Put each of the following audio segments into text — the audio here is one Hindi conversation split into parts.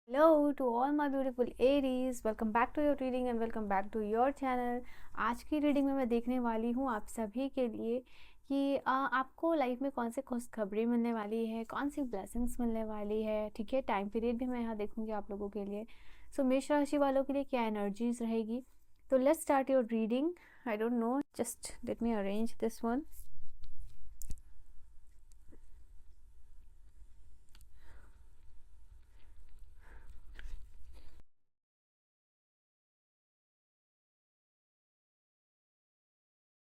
Hello to all my beautiful Aries, welcome back to your reading and welcome back to your channel। आज की रीडिंग में मैं देखने वाली हूँ आप सभी के लिए कि आपको लाइफ में कौन से खुशखबरी मिलने वाली है, कौन सी ब्लेसिंग्स मिलने वाली है। ठीक है, टाइम पीरियड भी मैं यहाँ देखूंगी आप लोगों के लिए। सो मेष राशि वालों के लिए क्या एनर्जीज रहेगी। तो let's start your reading. I don't know, just let me arrange this one.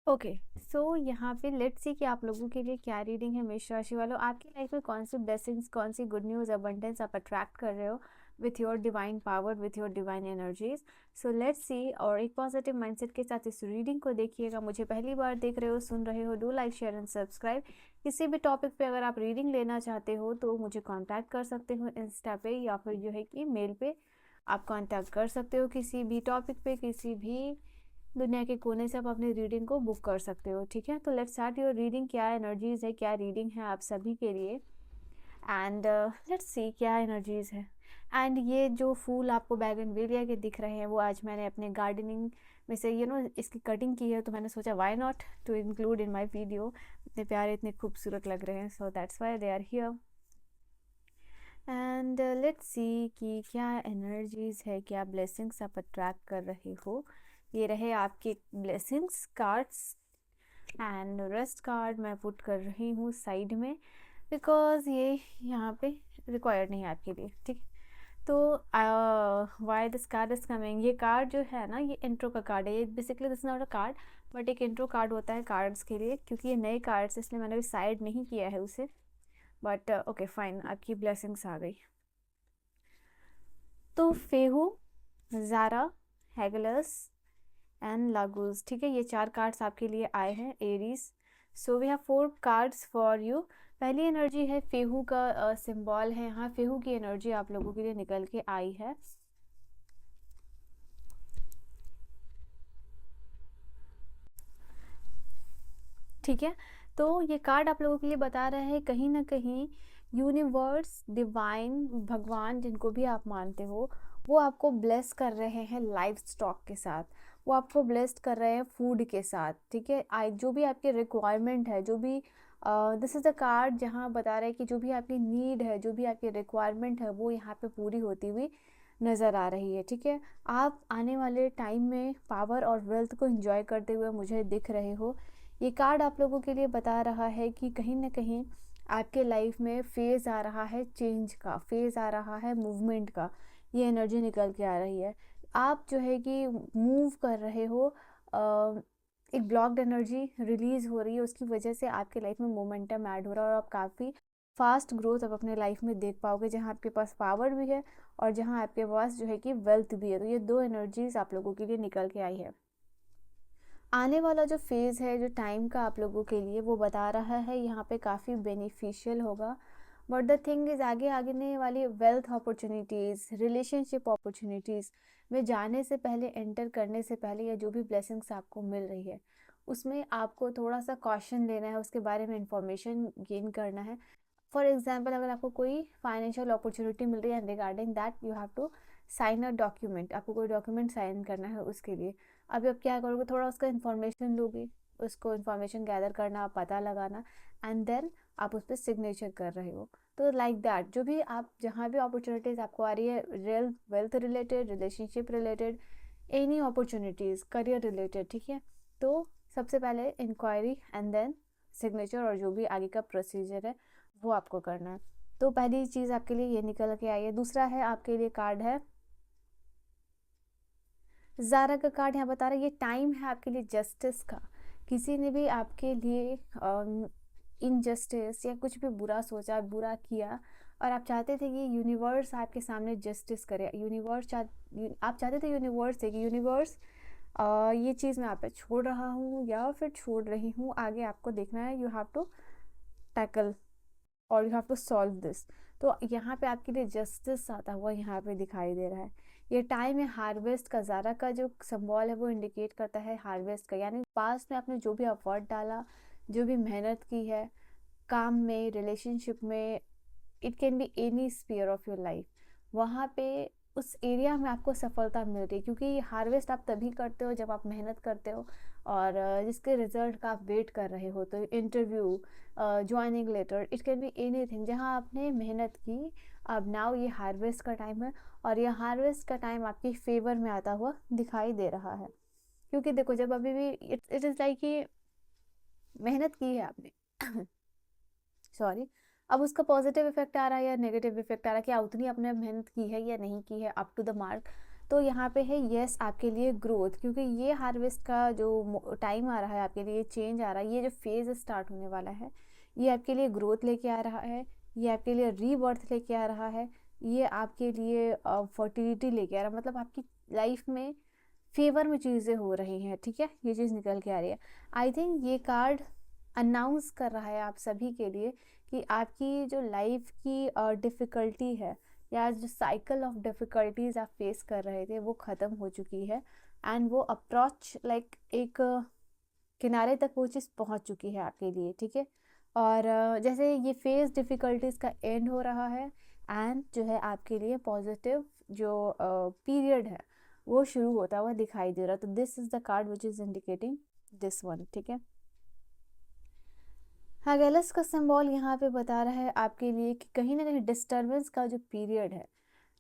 Okay, so यहाँ पे लेट्स सी कि आप लोगों के लिए क्या रीडिंग है। मेष राशि वालों, आपकी लाइफ में कौन सी ब्लेसिंग्स, कौन सी गुड न्यूज़, अबंडेंस आप अट्रैक्ट कर रहे हो with your divine power, with your divine energies. So let's see, और एक पॉजिटिव माइंडसेट के साथ इस रीडिंग को देखिएगा। मुझे पहली बार देख रहे हो, सुन रहे हो, do like, share and subscribe. किसी भी टॉपिक पे अगर आप रीडिंग लेना चाहते हो तो मुझे कॉन्टैक्ट कर सकते हो इंस्टा पे, या फिर जो है कि मेल पे आप कॉन्टैक्ट कर सकते हो। किसी भी टॉपिक पे, किसी भी दुनिया के कोने से आप अपनी रीडिंग को बुक कर सकते हो। ठीक है, तो लेट्स स्टार्ट योर रीडिंग। क्या एनर्जीज है, क्या रीडिंग है आप सभी के लिए, एंड लेट्स सी क्या एनर्जीज है। एंड ये जो फूल आपको बैगनवेलिया के दिख रहे हैं, वो आज मैंने अपने गार्डनिंग में से इसकी कटिंग की है, तो मैंने सोचा why not to include in my video. इतने प्यारे, इतने खूबसूरत लग रहे हैं, so that's why they are here. And let's see कि क्या एनर्जीज है, क्या ब्लेसिंग्स आप अट्रैक्ट कर रहे हो। ये रहे आपके blessings cards, and rest card मैं पुट कर रही हूँ साइड में, बिकॉज ये यहाँ पे रिक्वायर्ड नहीं है आपके लिए। ठीक, तो why this card is coming. ये कार्ड जो है ना, ये इंट्रो का कार्ड है। ये basically this not a card, but एक इंट्रो कार्ड होता है कार्ड्स के लिए, क्योंकि ये नए कार्ड्स इसलिए मैंने अभी साइड नहीं किया है उसे। बट ओके फाइन, आपकी ब्लेसिंग्स आ गई। तो फेहू, ज़ारा, हैगलस एंड लागूज। ठीक है, ये 4 कार्ड्स आपके लिए आए हैं Aries. So we have 4 cards for you. पहली एनर्जी है फेहू का सिंबल है यहाँ, फेहू की एनर्जी आप लोगों के लिए निकल के आई है। ठीक है, तो ये कार्ड आप लोगों के लिए बता रहा है कहीं ना कहीं यूनिवर्स, डिवाइन, भगवान जिनको भी आप मानते हो, वो आपको ब्लेस कर रहे हैं लाइफ स्टॉक के साथ, वो आपको ब्लेस्ड कर रहे हैं फूड के साथ। ठीक है, जो भी आपकी रिक्वायरमेंट है, जो भी दिस इज़ द कार्ड जहाँ बता रहा है कि जो भी आपकी नीड है, जो भी आपकी रिक्वायरमेंट है, वो यहाँ पे पूरी होती हुई नज़र आ रही है। ठीक है, आप आने वाले टाइम में पावर और वेल्थ को एंजॉय करते हुए मुझे दिख रहे हो। ये कार्ड आप लोगों के लिए बता रहा है कि कहीं ना कहीं आपके लाइफ में फेज़ आ रहा है, चेंज का फेज़ आ रहा है, मूवमेंट का। ये एनर्जी निकल के आ रही है। आप जो है कि मूव कर रहे हो, एक ब्लॉक्ड एनर्जी रिलीज हो रही है, उसकी वजह से आपके लाइफ में मोमेंटम ऐड हो रहा है, और आप काफ़ी फास्ट ग्रोथ आप अपने लाइफ में देख पाओगे, जहाँ आपके पास पावर भी है और जहाँ आपके पास जो है कि वेल्थ भी है। तो ये 2 एनर्जीज आप लोगों के लिए निकल के आई है। आने वाला जो फेज़ है, जो टाइम का आप लोगों के लिए, वो बता रहा है यहाँ पे काफ़ी बेनिफिशियल होगा। बट द थिंग इज़, आगे आगे वाली वेल्थ अपॉर्चुनिटीज़, रिलेशनशिप अपॉर्चुनिटीज़ में जाने से पहले, एंटर करने से पहले, या जो भी ब्लेसिंग्स आपको मिल रही है उसमें आपको थोड़ा सा कॉशन लेना है, उसके बारे में इंफॉर्मेशन गेन करना है। फॉर एग्जाम्पल, अगर आपको कोई फाइनेंशियल अपॉर्चुनिटी मिल रही है, regarding that you have to sign a document, आपको कोई डॉक्यूमेंट साइन करना है उसके लिए। अभी आप क्या करोगे, थोड़ा उसका इन्फॉर्मेशन लोगे, उसको इन्फॉर्मेशन गैदर करना, पता लगाना, एंड देन आप उस पर सिग्नेचर कर रहे हो। तो लाइक दैट, जो भी आप, जहाँ भी अपॉर्चुनिटीज़ आपको आ रही है, real wealth related, relationship related, any opportunities, career related, ठीक है, तो सबसे पहले इंक्वायरी एंड देन सिग्नेचर, और जो भी आगे का प्रोसीजर है वो आपको करना है। तो पहली चीज़ आपके लिए ये निकल के आई है। दूसरा है आपके लिए कार्ड है ज़ारा का कार्ड। यहाँ बता रहा है ये टाइम है आपके लिए जस्टिस का। किसी ने भी आपके लिए इनजस्टिस या कुछ भी बुरा सोचा, बुरा किया, और आप चाहते थे कि यूनिवर्स आपके सामने जस्टिस करे। आप चाहते थे यूनिवर्स से कि यूनिवर्स, ये चीज़ मैं आप पे छोड़ रहा हूँ या फिर छोड़ रही हूँ, आगे आपको देखना है, यू हैव टू टैकल और you have to solve this. तो यहाँ पे आपके लिए जस्टिस आता हुआ यहाँ पे दिखाई दे रहा है। ये टाइम है हार्वेस्ट का। ज़ारा का जो सिंबल है वो इंडिकेट करता है हार्वेस्ट का, यानी पास्ट में आपने जो भी एफर्ट डाला, जो भी मेहनत की है काम में, रिलेशनशिप में, it can be any sphere of your life, वहाँ पे उस एरिया में आपको सफलता मिल रही है, क्योंकि हार्वेस्ट आप तभी करते हो जब आप मेहनत करते हो और जिसके रिजल्ट का आप वेट कर रहे हो। तो interview, joining letter, it can be anything जहाँ आपने मेहनत की। अब नाउ ये हार्वेस्ट का टाइम है और ये हार्वेस्ट का टाइम आपके फेवर में आता हुआ दिखाई दे रहा है। क्योंकि देखो, जब अभी भी इट इज़ लाइक कि मेहनत की है आपने सॉरी, अब उसका पॉजिटिव इफेक्ट आ रहा है या नेगेटिव इफेक्ट आ रहा है, क्या उतनी आपने मेहनत की है या नहीं की है अप टू द मार्क। तो यहाँ पे है यस आपके लिए ग्रोथ, क्योंकि ये हार्वेस्ट का जो टाइम आ रहा है आपके लिए, चेंज आ रहा है, ये जो फेज स्टार्ट होने वाला है, ये आपके लिए ग्रोथ लेके आ रहा है, ये आपके लिए रीबर्थ लेके आ रहा है, ये आपके लिए फर्टिलिटी लेके आ रहा है। मतलब आपकी लाइफ में फेवर में चीज़ें हो रही हैं, ठीक है, ये चीज़ निकल के आ रही है। आई थिंक ये कार्ड अनाउंस कर रहा है आप सभी के लिए कि आपकी जो लाइफ की डिफ़िकल्टी है या जो साइकिल ऑफ डिफ़िकल्टीज आप फेस कर रहे थे वो ख़त्म हो चुकी है, एंड वो अप्रोच लाइक एक किनारे तक वो चीज़ पहुंच चुकी है आपके लिए, ठीक है। और जैसे ये फेस डिफ़िकल्टीज का एंड हो रहा है एंड जो है आपके लिए पॉजिटिव जो पीरियड है वो शुरू होता हुआ दिखाई दे रहा है। तो this is the card which is indicating this one, ठीक है। हैगेलस का सिंबल यहाँ पे बता रहा है आपके लिए कि कहीं ना कहीं डिस्टर्बेंस का जो पीरियड है,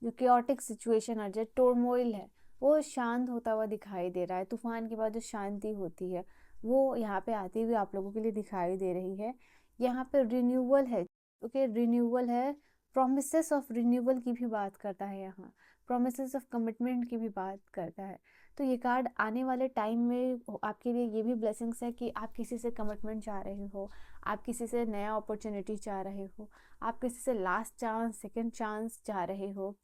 जो केओटिक सिचुएशन है, जो टोर्मोइल है, वो शांत होता हुआ दिखाई दे रहा है। तूफान के बाद जो शांति होती है वो यहाँ पे आती हुई आप लोगों के लिए दिखाई दे रही है। यहाँ पे रिन्यूअल है, ओके, रिन्यूअल है, प्रोमिसेस ऑफ रिन्यूअल की भी बात करता है, यहाँ प्रोमिसेस ऑफ कमिटमेंट की भी बात करता है। तो ये कार्ड आने वाले टाइम में आपके लिए ये भी ब्लेसिंग्स है कि आप किसी से कमिटमेंट चाह रहे हो, आप किसी से नया अपॉर्चुनिटी चाह रहे हो, आप किसी से लास्ट चांस, सेकंड चांस चाह रहे हो,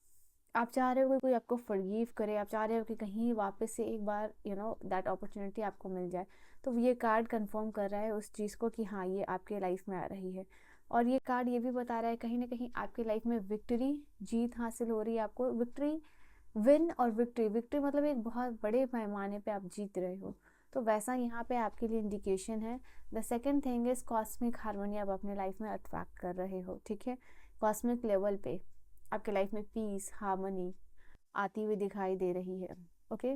आप चाह रहे हो कि कोई आपको फॉरगिव करे, आप चाह रहे हो कि कहीं वापस से एक बार दैट अपॉर्चुनिटी आपको मिल जाए। तो ये कार्ड कंफर्म कर रहा है उस चीज़ को कि हाँ, ये आपके लाइफ में आ रही है। और ये कार्ड ये भी बता रहा है कहीं ना कहीं आपके लाइफ में विक्ट्री, जीत हासिल हो रही है आपको। विक्ट्री, विन और विक्ट्री, विक्ट्री मतलब एक बहुत बड़े पैमाने पे आप जीत रहे हो, तो वैसा यहाँ पे आपके लिए इंडिकेशन है। The second thing is cosmic harmony आप अपने लाइफ में अट्रैक्ट कर रहे हो, ठीक है। कॉस्मिक लेवल पे आपके लाइफ में पीस, हार्मनी आती हुई दिखाई दे रही है, okay.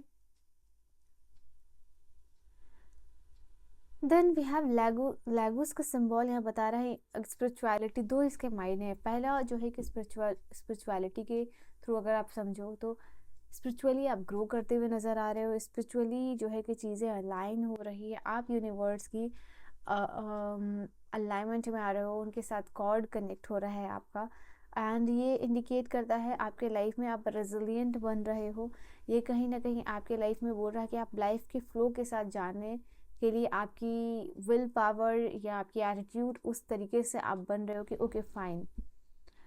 Then we have Lego, Legos का सिंबल यहाँ बता रहा है स्पिरिचुअलिटी। दो इसके मायने हैं। पहला जो है कि स्पिरिचुअलिटी के थ्रू अगर आप समझो तो स्पिरिचुअली आप ग्रो करते हुए नज़र आ रहे हो, स्पिरिचुअली जो है कि चीज़ें अलाइन हो रही है, आप यूनिवर्स की अलाइनमेंट में आ रहे हो, उनके साथ कॉर्ड कनेक्ट हो रहा है आपका। एंड ये इंडिकेट करता है आपके लाइफ में आप रेजिलिएंट बन रहे हो। ये कहीं ना कहीं आपके लाइफ में बोल रहा है कि आप लाइफ के फ्लो के साथ जाने के लिए आपकी विल पावर या आपकी एटीट्यूड उस तरीके से आप बन रहे हो कि ओके फाइन,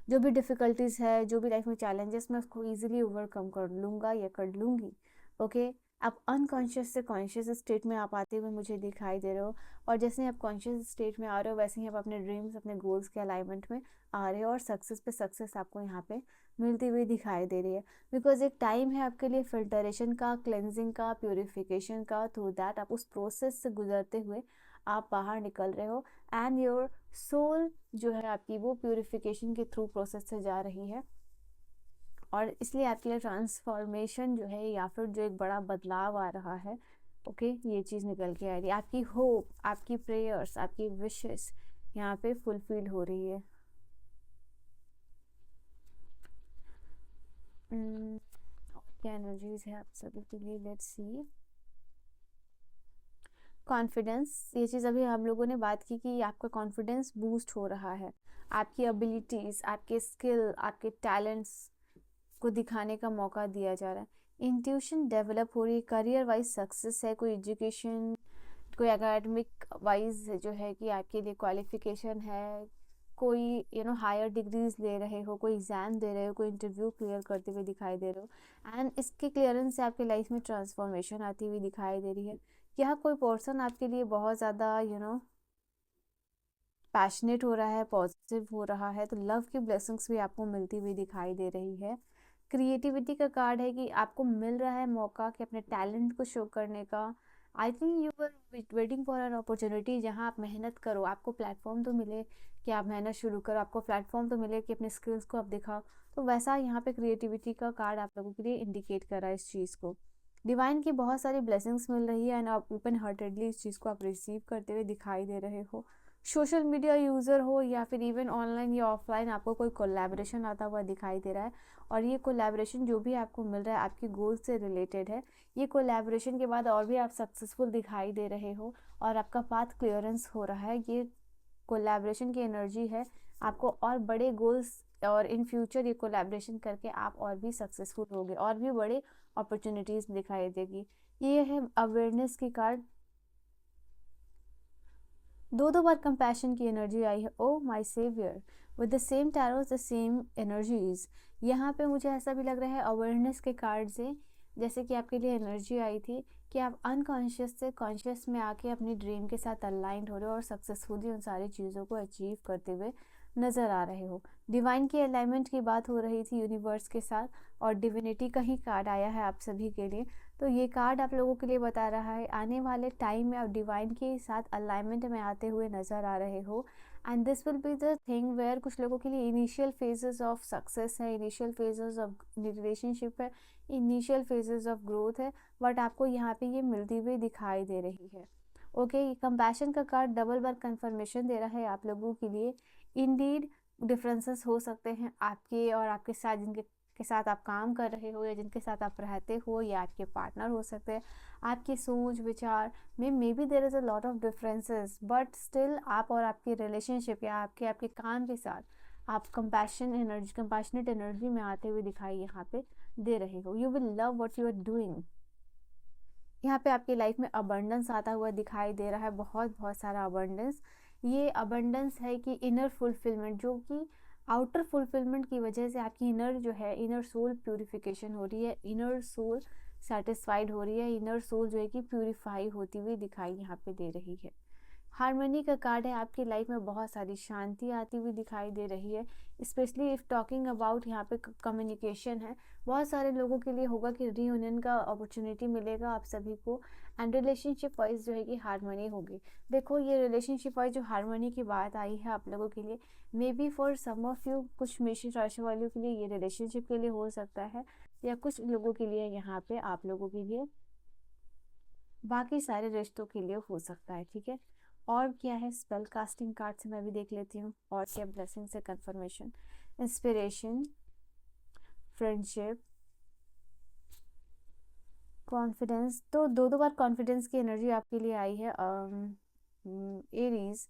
जो भी डिफ़िकल्टीज़ है, जो भी लाइफ में चैलेंजेस, मैं उसको ईजिली ओवरकम कर लूँगा या कर लूँगी, ओके। आप अनकॉन्शियस से कॉन्शियस स्टेट में आप आते हुए मुझे दिखाई दे रहे हो, और जैसे ही आप कॉन्शियस स्टेट में आ रहे हो वैसे ही आप अपने ड्रीम्स, अपने गोल्स के अलाइनमेंट में आ रहे हो, और सक्सेस पे सक्सेस आपको यहाँ पे मिलती हुई दिखाई दे रही है। बिकॉज एक टाइम है आपके लिए फिल्टरेशन का, क्लेंजिंग का, प्योरीफिकेशन का। थ्रू दैट आप उस प्रोसेस से गुजरते हुए आप बाहर निकल रहे हो, एंड योर सोल जो है आपकी वो प्योरीफिकेशन के थ्रू प्रोसेस से जा रही है, और इसलिए आपके लिए ट्रांसफॉर्मेशन जो है या फिर जो एक बड़ा बदलाव आ रहा है, ओके, ये चीज़ निकल के आ रही है। आपकी होप, आपकी प्रेयर्स, आपकी विशेस यहाँ पे फुलफिल हो रही है। और क्या एनर्जीज है आप सभी के लिए, लेट्स सी। कॉन्फिडेंस, ये चीज़ अभी हम लोगों ने बात की कि आपका कॉन्फिडेंस बूस्ट हो रहा है, आपकी एबिलिटीज़, आपके स्किल, आपके टैलेंट्स को दिखाने का मौका दिया जा रहा है। इंट्यूशन डेवलप हो रही है, करियर वाइज सक्सेस है, कोई एजुकेशन, कोई एकेडमिक वाइज जो है कि आपके लिए क्वालिफिकेशन है, कोई हायर डिग्रीज ले रहे हो, कोई एग्ज़ाम दे रहे हो, कोई इंटरव्यू क्लियर करते हुए दिखाई दे रहे हो, एंड इसके क्लियरेंस से आपके लाइफ में ट्रांसफॉर्मेशन आती हुई दिखाई दे रही है। यहाँ कोई पर्सन आपके लिए बहुत ज़्यादा पैशनेट हो रहा है, पॉजिटिव हो रहा है, तो लव की ब्लेसिंग्स भी आपको मिलती हुई दिखाई दे रही है। क्रिएटिविटी का कार्ड है कि आपको मिल रहा है मौका कि अपने टैलेंट को शो करने का, I think you were waiting for an opportunity जहाँ आप मेहनत करो, आपको प्लेटफॉर्म तो मिले कि आप मेहनत शुरू करो, आपको प्लेटफॉर्म तो मिले कि अपने स्किल्स को आप दिखाओ। तो वैसा यहाँ पे क्रिएटिविटी का कार्ड आप लोगों के लिए इंडिकेट कर रहा है इस चीज़ को। डिवाइन की बहुत सारी ब्लेसिंग्स मिल रही है एंड आप ओपन हार्टेडली इस चीज़ को आप रिसीव करते हुए दिखाई दे रहे हो। सोशल मीडिया यूज़र हो या फिर इवन ऑनलाइन या ऑफलाइन, आपको कोई कोलैबोरेशन आता हुआ दिखाई दे रहा है, और ये कोलैबोरेशन जो भी आपको मिल रहा है आपकी गोल से रिलेटेड है। ये कोलैबोरेशन के बाद और भी आप सक्सेसफुल दिखाई दे रहे हो और आपका पाथ क्लियरेंस हो रहा है। ये कोलैबोरेशन की एनर्जी है, आपको और बड़े गोल्स, और इन फ्यूचर ये कोलैबोरेशन करके आप और भी सक्सेसफुल होगे, और भी बड़े अपॉर्चुनिटीज दिखाई देगी। ये है अवेयरनेस की कार्ड। दो बार कंपैशन की एनर्जी आई है, oh my saviour, with the same tarots the same energies. यहाँ पे मुझे ऐसा भी लग रहा है अवेयरनेस के कार्ड से, जैसे कि आपके लिए एनर्जी आई थी कि आप अनकॉन्शियस से कॉन्शियस में आके अपनी ड्रीम के साथ अलाइंड हो रहे हो और सक्सेसफुली उन सारी चीज़ों को अचीव करते हुए नज़र आ रहे हो। डिवाइन की अलाइनमेंट की बात हो रही थी यूनिवर्स के साथ, और डिविनिटी का ही कार्ड आया है आप सभी के लिए। तो ये कार्ड आप लोगों के लिए बता रहा है आने वाले टाइम में आप डिवाइन के साथ अलाइनमेंट में आते हुए नज़र आ रहे हो। And this will be the thing where कुछ लोगों के लिए इनिशियल फेजेस ऑफ सक्सेस है, इनिशियल फेजेस ऑफ रिलेशनशिप है, इनिशियल फेजेस ऑफ ग्रोथ है, बट आपको यहाँ पे ये मिलती हुई दिखाई दे रही है। ओके, कंपैशन का कार्ड डबल बार कंफर्मेशन दे रहा है आप लोगों के लिए। इंडीड डिफरेंसेस हो सकते हैं आपके और आपके साथ, जिनके के साथ आप काम कर रहे हो या जिनके साथ आप रहते हो, या आपके पार्टनर हो सकते हैं। आपकी सोच विचार में may be there is a lot of differences, but still आप और आपकी रिलेशनशिप या आपके आपके काम के साथ आप कंपैशनेट एनर्जी में आते हुए दिखाई यहाँ पे दे रहे हो। You will love what you are doing. यहाँ पे आपकी लाइफ में अबंडेंस आता हुआ दिखाई दे रहा है, बहुत बहुत सारा अबंडेंस। ये अबंडेंस है कि इनर फुलफिलमेंट, जो कि आउटर फुलफिलमेंट की वजह से आपकी इनर जो है, इनर सोल प्यूरिफिकेशन हो रही है, इनर सोल सेटिस्फाइड हो रही है, इनर सोल जो है कि प्यूरिफाई होती हुई दिखाई यहाँ पे दे रही है। हारमोनी का कार्ड है, आपकी लाइफ में बहुत सारी शांति आती हुई दिखाई दे रही है, स्पेशली इफ़ टॉकिंग अबाउट यहाँ पे कम्युनिकेशन है। बहुत सारे लोगों के लिए होगा कि रीयूनियन का अपॉर्चुनिटी मिलेगा आप सभी को, एंड रिलेशनशिप वाइज जो है कि हारमोनी होगी। देखो, ये रिलेशनशिप वाइज जो हारमोनी की बात आई है आप लोगों के लिए, maybe for some of you, कुछ मेष राशि वालों के लिए ये रिलेशनशिप के लिए हो सकता है, या कुछ लोगों के लिए यहाँ पे आप लोगों के लिए बाकी सारे रिश्तों के लिए हो सकता है। ठीक है, और क्या है स्पेल कास्टिंग कार्ड से मैं भी देख लेती हूँ, और क्या ब्लेसिंग से कंफर्मेशन, इंस्पिरेशन, फ्रेंडशिप, कॉन्फिडेंस। तो दो बार कॉन्फिडेंस की एनर्जी आपके लिए आई है एरीज।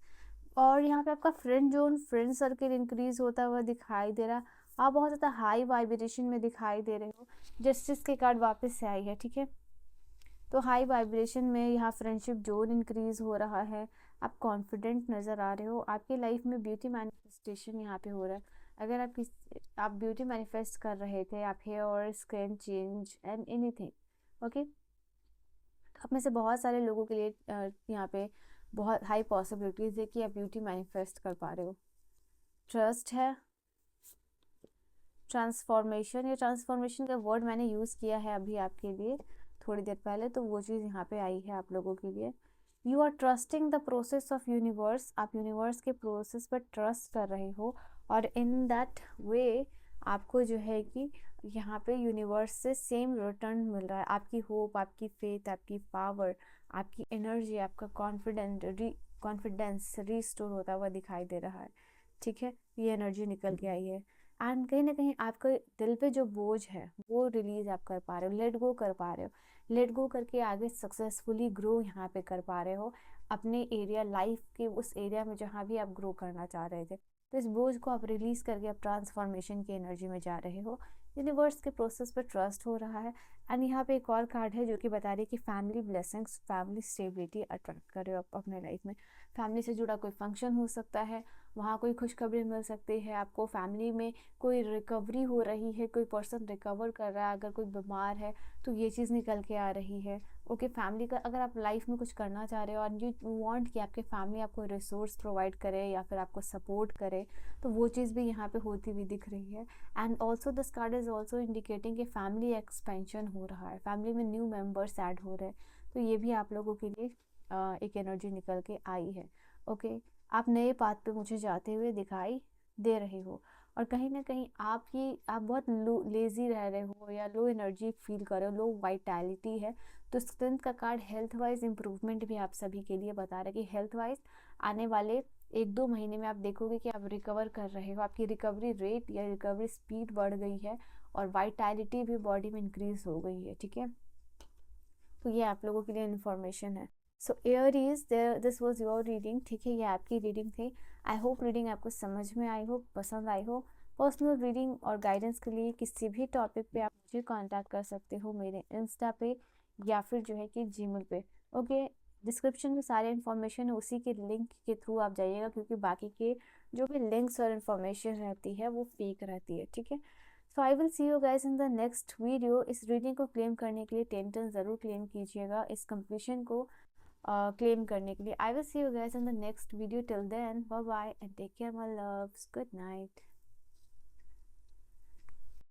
और यहाँ पे आपका फ्रेंड सर्कल इंक्रीज होता हुआ दिखाई दे रहा है, आप बहुत ज़्यादा हाई वाइब्रेशन में दिखाई दे रहे हो। जस्टिस के कार्ड वापस से आई है। ठीक है, तो हाई वाइब्रेशन में यहाँ फ्रेंडशिप जोन इंक्रीज हो रहा है, आप कॉन्फिडेंट नज़र आ रहे हो, आपकी लाइफ में ब्यूटी मैनिफेस्टेशन यहाँ पे हो रहा है। अगर आप ब्यूटी मैनिफेस्ट कर रहे थे, आप हेयर और skin change and anything, okay, आप में से बहुत सारे लोगों के लिए यहाँ पे बहुत हाई पॉसिबिलिटीज़ है कि आप ब्यूटी मैनिफेस्ट कर पा रहे हो। ट्रस्ट है, ट्रांसफॉर्मेशन, ये ट्रांसफॉर्मेशन का वर्ड मैंने यूज़ किया है अभी आपके लिए थोड़ी देर पहले, तो वो चीज़ यहाँ पे आई है आप लोगों के लिए। You are trusting the process of universe, आप यूनिवर्स के प्रोसेस पर ट्रस्ट कर रहे हो, और इन दैट वे आपको जो है कि यहाँ पे यूनिवर्स से सेम रिटर्न मिल रहा है। आपकी होप, आपकी फेथ, आपकी पावर, आपकी एनर्जी, आपका कॉन्फिडेंस रिस्टोर होता हुआ दिखाई दे रहा है। ठीक है, ये एनर्जी निकल के आई है, एंड कहीं ना कहीं आपके दिल पे जो बोझ है वो रिलीज आप कर पा रहे हो, लेट गो कर पा रहे हो, लेट गो करके आगे सक्सेसफुली ग्रो यहाँ पे कर पा रहे हो अपने एरिया, लाइफ के उस एरिया में जहाँ भी आप ग्रो करना चाह रहे थे। तो इस बोझ को आप रिलीज करके आप ट्रांसफॉर्मेशन की एनर्जी में जा रहे हो, यूनिवर्स के प्रोसेस पर ट्रस्ट हो रहा है। एंड यहाँ पे एक और कार्ड है जो कि बता रही है कि family blessings, family stability attract कर रहे हो आप अपने लाइफ में। फैमिली से जुड़ा कोई फंक्शन हो सकता है, वहाँ कोई खुशखबरी मिल सकती है आपको, फैमिली में कोई रिकवरी हो रही है, कोई पर्सन रिकवर कर रहा है, अगर कोई बीमार है तो ये चीज़ निकल के आ रही है। ओके, फैमिली का अगर आप लाइफ में कुछ करना चाह रहे हो और यू वांट कि आपके फैमिली आपको रिसोर्स प्रोवाइड करे या फिर आपको सपोर्ट करे, तो वो चीज़ भी यहाँ पे होती हुई दिख रही है। And also this card is also indicating कि फैमिली एक्सपेंशन हो रहा है, फैमिली में न्यू मेंबर्स ऐड हो रहे हैं। तो ये भी आप लोगों के लिए एक एनर्जी निकल के आई है। ओके, आप नए पाथ पे मुझे जाते हुए दिखाई दे रहे हो, और कहीं ना कहीं आप बहुत लेजी रह रहे हो या लो एनर्जी फील कर रहे हो, लो वाइटैलिटी है। तो स्ट्रेंथ का कार्ड हेल्थ वाइज इंप्रूवमेंट भी आप सभी के लिए बता रहा है कि हेल्थ वाइज आने वाले 1-2 महीने में आप देखोगे कि आप रिकवर कर रहे हो, आपकी रिकवरी रेट या रिकवरी स्पीड बढ़ गई है और वाइटैलिटी भी बॉडी में इंक्रीज हो गई है। ठीक है, तो ये आप लोगों के लिए इन्फॉर्मेशन है। सो Airy's, this was your reading. ठीक है, ये आपकी रीडिंग थी। आई होप रीडिंग आपको समझ में आई हो, पसंद आई हो। पर्सनल रीडिंग और गाइडेंस के लिए किसी भी टॉपिक पे आप मुझे कांटेक्ट कर सकते हो, मेरे इंस्टा पे या फिर जो है कि जीमेल पे। ओके, डिस्क्रिप्शन में सारे इन्फॉर्मेशन है, उसी के लिंक के थ्रू आप जाइएगा, क्योंकि बाकी के जो भी लिंक्स और इन्फॉर्मेशन रहती है वो फेक रहती है। ठीक है, so I will see you guys in the next video. इस रीडिंग को क्लेम करने के लिए 10 ज़रूर क्लेम कीजिएगा, इस कंप्लीशन को क्लेम करने के लिए। I will see you guys in the next video. Till then, bye bye and take care my loves, good night.